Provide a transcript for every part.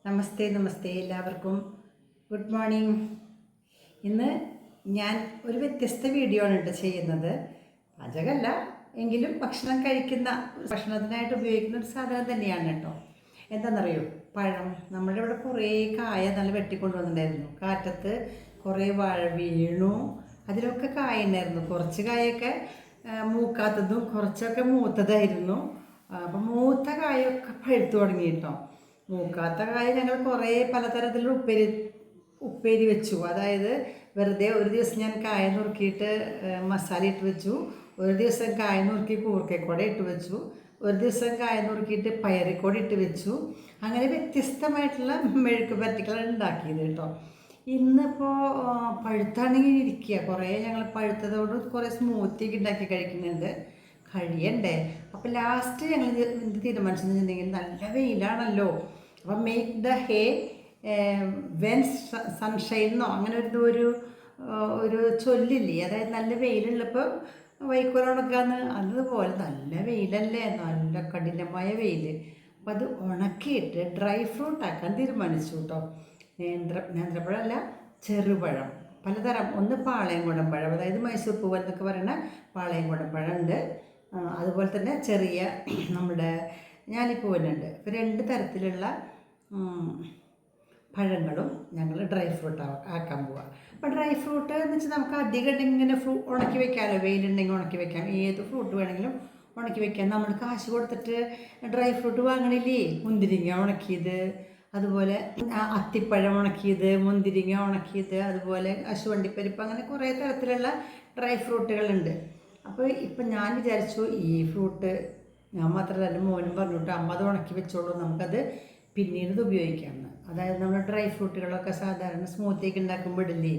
നമസ്തേ നമസ്തേ എല്ലാവർക്കും good morning. ഇന്ന് ഞാൻ ഒരു വ്യത്യസ്ത വീഡിയോ ആണ് കേട്ടോ ചെയ്യുന്നത്. പാചകമല്ല എങ്കിലും ഭക്ഷണത്തിനായിട്ട് ഉപയോഗിക്കുന്ന ഒരു സാധനം തന്നെയാണ് കേട്ടോ. എന്താണെന്നറിയോ, പഴം. നമ്മുടെ ഇവിടെ കുറേ കായ നല്ല വെട്ടിക്കൊണ്ടുവന്നിട്ടുണ്ടായിരുന്നു. കാറ്റത്ത് കുറേ വാഴ വീണു, അതിലൊക്കെ കായ ഉണ്ടായിരുന്നു. കുറച്ച് കായൊക്കെ മൂക്കാത്തതും കുറച്ചൊക്കെ മൂത്തതായിരുന്നു. അപ്പം മൂത്ത കായൊക്കെ പഴുത്തു തുടങ്ങി കേട്ടോ. മൂക്കാത്ത കായ ഞങ്ങൾ കുറേ പലതരത്തിലുള്ള ഉപ്പേരി വെച്ചു. അതായത് വെറുതെ ഒരു ദിവസം ഞാൻ കായ നുറുക്കിയിട്ട് മസാല ഇട്ട് വെച്ചു, ഒരു ദിവസം കായ നുറുക്കി കൂർക്കക്കൂടെ ഇട്ട് വെച്ചു, ഒരു ദിവസം കായ നുറുക്കിയിട്ട് പയറിക്കൂടെ ഇട്ട് വെച്ചു. അങ്ങനെ വ്യത്യസ്തമായിട്ടുള്ള മെഴുക്ക് പറ്റികളാണ് ഉണ്ടാക്കിയത് കേട്ടോ. ഇന്നിപ്പോൾ പഴുത്താണെങ്കിൽ ഇരിക്കുക, കുറേ ഞങ്ങൾ പഴുത്തതോട് കുറേ സ്മൂത്തിയൊക്കെ ഉണ്ടാക്കി കഴിക്കുന്നുണ്ട്. കഴിയണ്ടേ. അപ്പോൾ ലാസ്റ്റ് ഞങ്ങൾ എന്ത് തീരുമാനിച്ചെന്നുണ്ടെങ്കിൽ, നല്ല വെയിലാണല്ലോ, അപ്പം മേക്ക് ദ ഹേ വെൻ സൺഷൈനോ അങ്ങനെ ഒരു ചൊല്ലില്ലേ, അതായത് നല്ല വെയിലുള്ളപ്പോൾ വൈക്കോലുണക്കാന്ന്. അതുപോലെ നല്ല വെയിലല്ലേ, നല്ല കഠിനമായ വെയിൽ. അപ്പം അത് ഉണക്കിയിട്ട് ഡ്രൈ ഫ്രൂട്ട് ആക്കാൻ തീരുമാനിച്ചു കേട്ടോ. നേന്ത്രപ്പഴമല്ല, ചെറുപഴം പലതരം. ഒന്ന് പാളയംകുടം പഴം, അതായത് മൈസൂർ പൂവ് എന്നൊക്കെ പറയുന്ന പാളയംകുടം പഴം ഉണ്ട്. അതുപോലെ തന്നെ ചെറിയ നമ്മുടെ ഞാലിപ്പൂവനുണ്ട്. ഇപ്പോൾ രണ്ട് തരത്തിലുള്ള പഴങ്ങളും ഞങ്ങൾ ഡ്രൈ ഫ്രൂട്ട് ആക്കാൻ പോവുക. അപ്പോൾ ഡ്രൈ ഫ്രൂട്ട് എന്ന് വെച്ചാൽ നമുക്ക് അധികം ഇങ്ങനെ ഉണക്കി വെക്കാമല്ലോ. വെയിലുണ്ടെങ്കിൽ ഉണക്കി വെക്കാം, ഏത് ഫ്രൂട്ട് വേണമെങ്കിലും ഉണക്കി വെക്കാം. നമ്മൾ കാശ് കൊടുത്തിട്ട് ഡ്രൈ ഫ്രൂട്ട് വാങ്ങണില്ലേ, മുന്തിരിങ്ങ ഉണക്കിയത്, അതുപോലെ അത്തിപ്പഴം ഉണക്കിയത്, മുന്തിരിങ്ങ ഉണക്കിയത്, അതുപോലെ കശുവണ്ടിപ്പരിപ്പ്, അങ്ങനെ കുറേ തരത്തിലുള്ള ഡ്രൈ ഫ്രൂട്ടുകളുണ്ട്. അപ്പോൾ ഇപ്പം ഞാൻ വിചാരിച്ചു ഈ ഫ്രൂട്ട് ഞാൻ മാത്രമല്ല, മോനും പറഞ്ഞിട്ട് അമ്മ അത് ഉണക്കി വെച്ചോളൂ, നമുക്കത് പിന്നീട് ഉപയോഗിക്കാമെന്ന്. അതായത് നമ്മൾ ഡ്രൈ ഫ്രൂട്ടുകളൊക്കെ സാധാരണ സ്മൂത്തിയൊക്കെ ഉണ്ടാക്കുമ്പോൾ ഇടില്ലേ,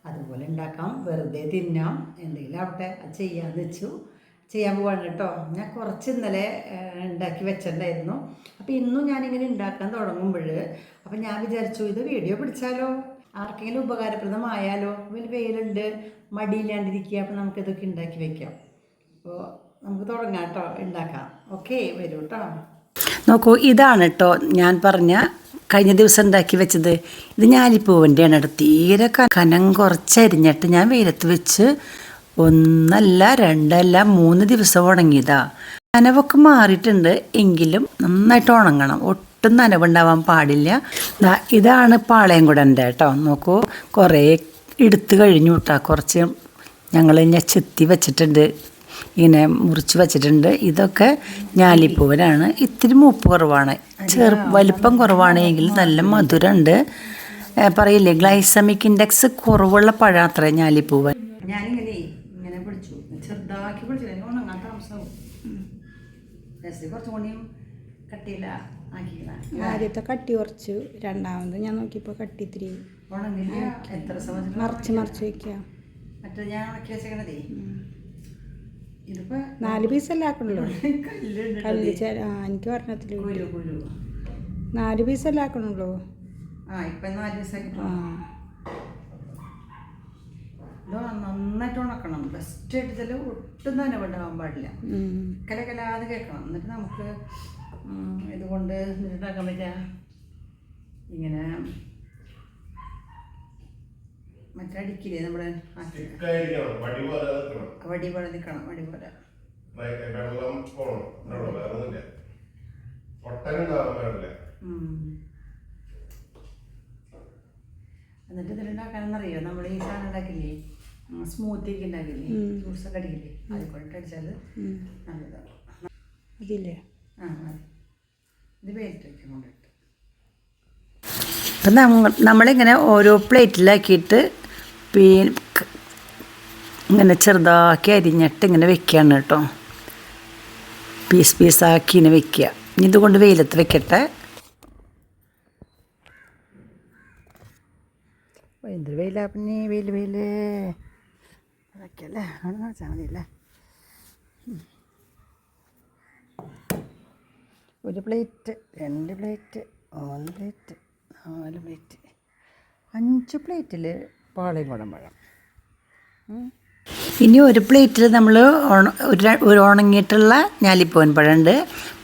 അതുപോലെ ഉണ്ടാക്കാം, വെറുതെ തിന്നാം, എന്തെങ്കിലും ആവട്ടെ. അത് ചെയ്യാൻ പോവാണ് കേട്ടോ. ഞാൻ കുറച്ച് ഇന്നലെ ഉണ്ടാക്കി വെച്ചിട്ടുണ്ടായിരുന്നു. അപ്പോൾ ഇന്നും ഞാനിങ്ങനെ ഉണ്ടാക്കാൻ തുടങ്ങുമ്പോൾ അപ്പം ഞാൻ വിചാരിച്ചു ഇത് വീഡിയോ പിടിച്ചാലോ, ആർക്കെങ്കിലും ഉപകാരപ്രദമായാലോ. വലിയ വെയിലുണ്ട്, മടിയില്ലാണ്ടിരിക്കുക, അപ്പോൾ നമുക്കിതൊക്കെ ഉണ്ടാക്കി വെക്കാം. അപ്പോൾ നമുക്ക് തുടങ്ങാം കേട്ടോ, ഉണ്ടാക്കാം. ഓക്കെ, വരൂ കേട്ടോ. നോക്കൂ, ഇതാണ് കേട്ടോ ഞാൻ പറഞ്ഞ കഴിഞ്ഞ ദിവസം ഉണ്ടാക്കി വെച്ചത്. ഇത് ഞാലിപ്പൂവിൻ്റെയാണ് കേട്ടോ. തീരെ കനം കുറച്ചരിഞ്ഞിട്ട് ഞാൻ വെയിലത്ത് വെച്ച് 1 അല്ല 2 അല്ല 3 ദിവസം ഉണങ്ങിയതാ. നനവൊക്കെ മാറിയിട്ടുണ്ട്, എങ്കിലും നന്നായിട്ട് ഉണങ്ങണം, ഒട്ടും നനവുണ്ടാവാൻ പാടില്ല. ഇതാണ് പാളയംകുടൻ്റെ കേട്ടോ. നോക്കൂ, കുറേ എടുത്ത് കഴിഞ്ഞു കേട്ടോ. കുറച്ച് ഞങ്ങൾ ചെത്തി വെച്ചിട്ടുണ്ട്, ഇങ്ങനെ മുറിച്ച് വെച്ചിട്ടുണ്ട്. ഇതൊക്കെ ഞാലിപ്പൂവനാണ്. ഇത്തിരി മൂപ്പ് കുറവാണ്, വലിപ്പം കുറവാണെങ്കിൽ നല്ല മധുരമുണ്ട്. പറയില്ലേ, ഗ്ലൈസമിക് ഇൻഡെക്സ് കുറവുള്ള പഴം അത്ര ഞാലിപ്പൂവൻ. ഞാനിങ്ങനെ പിടിച്ചു, ചെറുതാക്കി പിടിച്ചില്ല, ഉണങ്ങാൻ താമസവും. കുറച്ചും കൂടിയും കട്ടിയില്ല ആക്കിയില്ല. ആദ്യത്തെ കട്ടി കുറച്ച്, രണ്ടാമത് ഞാൻ നോക്കിയപ്പോൾ കട്ടി ഇത്തിരി ഉണങ്ങില്ല. എത്ര സമയം മറിച്ച് വയ്ക്കുക. മറ്റേ ഞാൻ ഉണക്കി വെച്ചേക്കണതേ, ഇതിപ്പോൾ 4 പീസല്ലേ ആക്കണല്ലോ. എനിക്ക് പറഞ്ഞതിൽ 4 പീസല്ലേ ആക്കണുള്ളൂ. ഇപ്പം 4 ദിവസമായിട്ട് നന്നായിട്ട് ഉണക്കണം. ബെസ്റ്റ് ആയിട്ട് ചില ഒട്ടും നനവുണ്ടാവാൻ പാടില്ല, കലകലാതെ കേൾക്കണം. എന്നിട്ട് നമുക്ക് ഇതുകൊണ്ട് ഉണ്ടാക്കാൻ പറ്റുക ഇങ്ങനെ മറ്റടിക്കില്ലേ, നമ്മുടെ വടി പോലെ നിൽക്കണം, വടി പോലെ. എന്നിട്ട് ഇതിലുണ്ടാക്കാനെന്നറിയോ, നമ്മൾ ഈ സാധനം ഉണ്ടാക്കില്ലേ, സ്മൂത്തിയൊക്കെ ഉണ്ടാക്കില്ലേ, ജ്യൂസൊക്കെ അടിക്കില്ലേ, അതിൽക്കൊണ്ടിട്ട് അടിച്ചാൽ നല്ലതാണ്. അതില്ലേ? മതി. ഇത് വെയിറ്റ് വയ്ക്കാൻ കൊണ്ടിട്ട് അപ്പം നമ്മളിങ്ങനെ ഓരോ പ്ലേറ്റിലാക്കിയിട്ട് ഇങ്ങനെ ചെറുതാക്കി അരിഞ്ഞിട്ട് ഇങ്ങനെ വെക്കുകയാണ് കേട്ടോ. പീസാക്കി ഇങ്ങനെ വെക്കുക. ഇതുകൊണ്ട് വെയിലത്ത് വെക്കട്ടെ. എന്തൊരു വെയിലാ പിന്നെ, വെയിൽ അതൊക്കെ അല്ലേ, അങ്ങനെ വെച്ചാൽ മതിയല്ലേ. 1 പ്ലേറ്റ്, 2 പ്ലേറ്റ്, 3 പ്ലേറ്റ്, 4 പ്ലേറ്റ്, 5 പ്ലേറ്റിൽ പാളയംകുടം പഴം. ഇനി ഒരു പ്ലേറ്റിൽ നമ്മൾ ഒരു ഉണങ്ങിയിട്ടുള്ള ഞാലിപ്പൂവൻ പഴമുണ്ട്.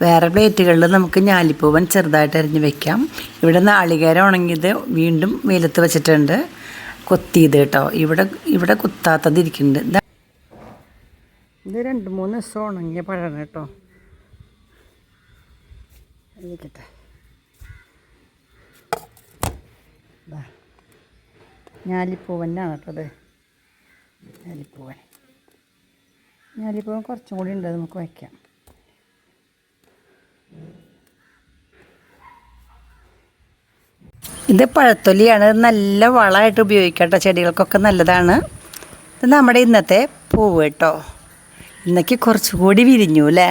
വേറെ പ്ലേറ്റുകളിൽ നമുക്ക് ഞാലിപ്പൂവൻ ചെറുതായിട്ട് അരിഞ്ഞ് വെക്കാം. ഇവിടെ നാളികേരം ഉണങ്ങിയത് വീണ്ടും വെയിലത്ത് വെച്ചിട്ടുണ്ട്, കൊത്തിയത് കേട്ടോ. ഇവിടെ കുത്താത്തത് ഇരിക്കുന്നുണ്ട്. ഇത് 2-3 ദിവസം ഉണങ്ങിയ പഴമാണ് കേട്ടോ. ഇരിക്കട്ടെ. ഞാലിപ്പൂവനാണ് കേട്ടോ അത്. ഞാലിപ്പൂവൻ കുറച്ചും കൂടി ഉണ്ട്, നമുക്ക് വയ്ക്കാം. ഇത് പഴത്തൊലിയാണ്. നല്ല വളമായിട്ട് ഉപയോഗിക്കാം കേട്ടോ, ചെടികൾക്കൊക്കെ നല്ലതാണ്. ഇത് നമ്മുടെ ഇന്നത്തെ പൂവ് കേട്ടോ. ഇന്നേക്ക് കുറച്ചുകൂടി വിരിഞ്ഞു അല്ലേ.